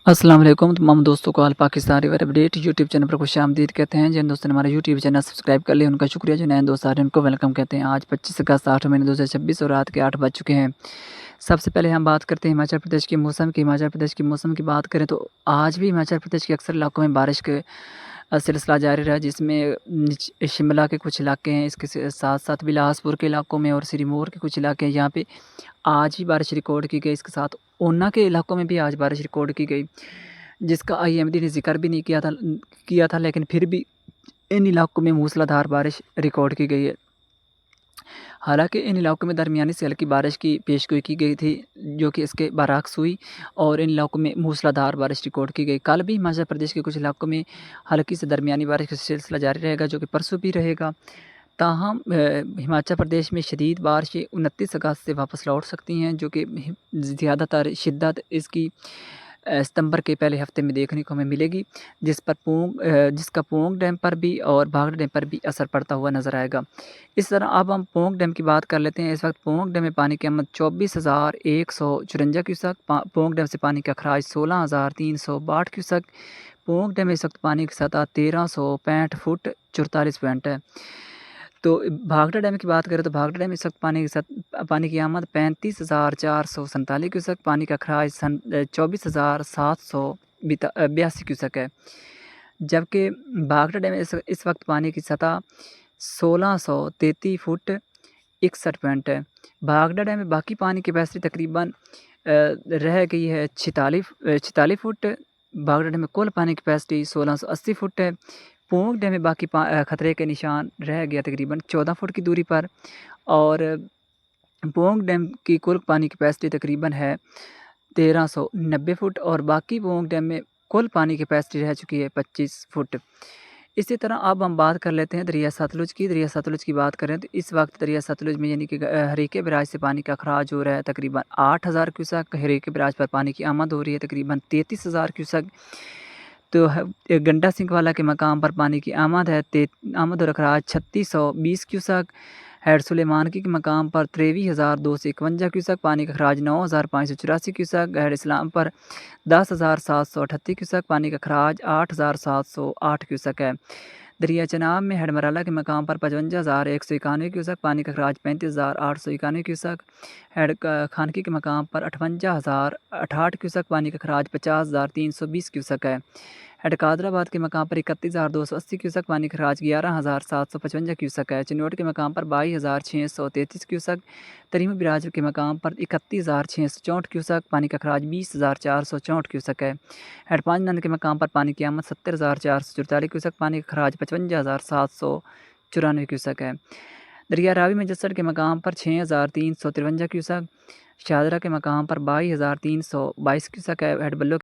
अस्सलाम वालेकुम तमाम दोस्तों को all Pakistan river update YouTube channel पर खुशामदीद कहते हैं। जिन दोस्तों ने हमारा यूट्यूब चैनल सब्सक्राइब कर लिया उनका शुक्रिया, जो नए दोस्त आ रहे हैं उनको वेलकम कहते हैं। आज 25 अगस्त 8 महीने 2026 और रात के 8 बज चुके हैं। सबसे पहले हम बात करते हैं हिमाचल प्रदेश के मौसम की। हिमाचल प्रदेश के मौसम की बात करें तो आज भी हिमाचल प्रदेश के अक्सर इलाकों में बारिश के सिलसिला जारी रहा, जिसमें शिमला के कुछ इलाके हैं, इसके साथ साथ बिलासपुर के इलाकों में और सिरमौर के कुछ इलाके हैं, यहाँ पे आज भी बारिश रिकॉर्ड की गई। इसके साथ ऊना के इलाकों में भी आज बारिश रिकॉर्ड की गई, जिसका आईएमडी ने ज़िक्र भी नहीं किया था, लेकिन फिर भी इन इलाकों में मूसलाधार बारिश रिकॉर्ड की गई है। हालांकि इन इलाकों में दरमियानी से हल्की बारिश की पेशगोई की गई थी, जो कि इसके बरअक्स हुई, और इन इलाकों में मूसलाधार बारिश रिकॉर्ड की गई। कल भी हिमाचल प्रदेश के कुछ इलाकों में हल्की से दरमियानी बारिश का सिलसिला जारी रहेगा, जो कि परसों भी रहेगा। ताहम हिमाचल प्रदेश में शदीद बारिशें 29 अगस्त से वापस लौट सकती हैं, जो कि ज़्यादातर शिद्दत इसकी सितंबर के पहले हफ्ते में देखने को हमें मिलेगी, जिसका पोंग डैम पर भी और भाखड़ा डैम पर भी असर पड़ता हुआ नज़र आएगा। इस तरह अब हम पोंग डैम की बात कर लेते हैं। इस वक्त पोंग डैम में पानी की आमद 24,154 क्यूसेक, पोंग डैम से पानी का अखराज 16,362 क्यूसेक। पोंग डैम में इस वक्त पानी की सतह 1,365 फुट 44 पॉइंट है। तो भाखड़ा डैम की बात करें तो भाखड़ा डैम इस वक्त पानी की आमद 35,447 क्यूसेक, पानी का अखराज 24,782 क्यूसेक है। जबकि भाखड़ा डैम में इस वक्त पानी की सतह 1,633 फुट 61 पॉइंट है। भाखड़ा डैम में बाकी पानी की कैपेसिटी तकरीबन रह गई है 46 फुट। भाखड़ा डैम में कुल पानी की कैपेसिटी 1,680 फुट है। पोंग डैम में बाकी खतरे के निशान रह गया तकरीबन 14 फुट की दूरी पर, और पोंग डैम की कुल पानी की कैपेसिटी तकरीबन है 1,390 फुट, और बाकी पोंग डैम में कुल पानी की कैपेसिटी रह चुकी है 25 फुट। इसी तरह अब हम बात कर लेते हैं दरिया सतलुज की। दरिया सतलुज की बात करें तो इस वक्त दरिया सतलुज में यानी कि हरीके बराज से पानी का अखराज हो रहा है तकरीबन 8,000 क्यूसेक। हरीके बराज पर पानी की आमद हो रही है तकरीबन 33,000 क्यूसेक। तो गंडा सिंह वाला के मकाम पर पानी की आमद और अखराज 3620 क्यूसेक। हैड सुलेमानकी के मकाम पर 23,251 क्यूसेक, पानी का अखराज 9,584 क्यूसेक। हैड इस्लाम पर 10,738 क्यूसेक, पानी का अखराज 8,708 क्यूसेक है। दरिया चनाब में हेडमराला के मकाम पर 55,191 क्यूसेक, पानी का अखराज 35,891 क्यूसेक। हेड खानकी के मकाम पर 58,068 क्यूसेक, पानी का अखराज 50,320 क्यूसेक है। हेड कादराबाद के मकाम पर 31,280 क्यूसेक, पानी का अखराज 11,755 क्यूसेक है। चिन्नौट के मकाम पर 22,633 क्यूसेक। तरीम बिराज के मकाम पर 31,664 क्यूसेक, पानी का अखराज 20,464 क्यूसेक है। हेड पांचनंद के मकाम पर पानी की आमद 70,444 क्यूसेक, पानी का खराज 55,794 क्यूसेक है। दरिया रावी में जसड़ के मकाम पर 6,353 क्यूसेक। शाहदरा के मकाम पर 22,322 क्यूसेक है। हेड बल्लो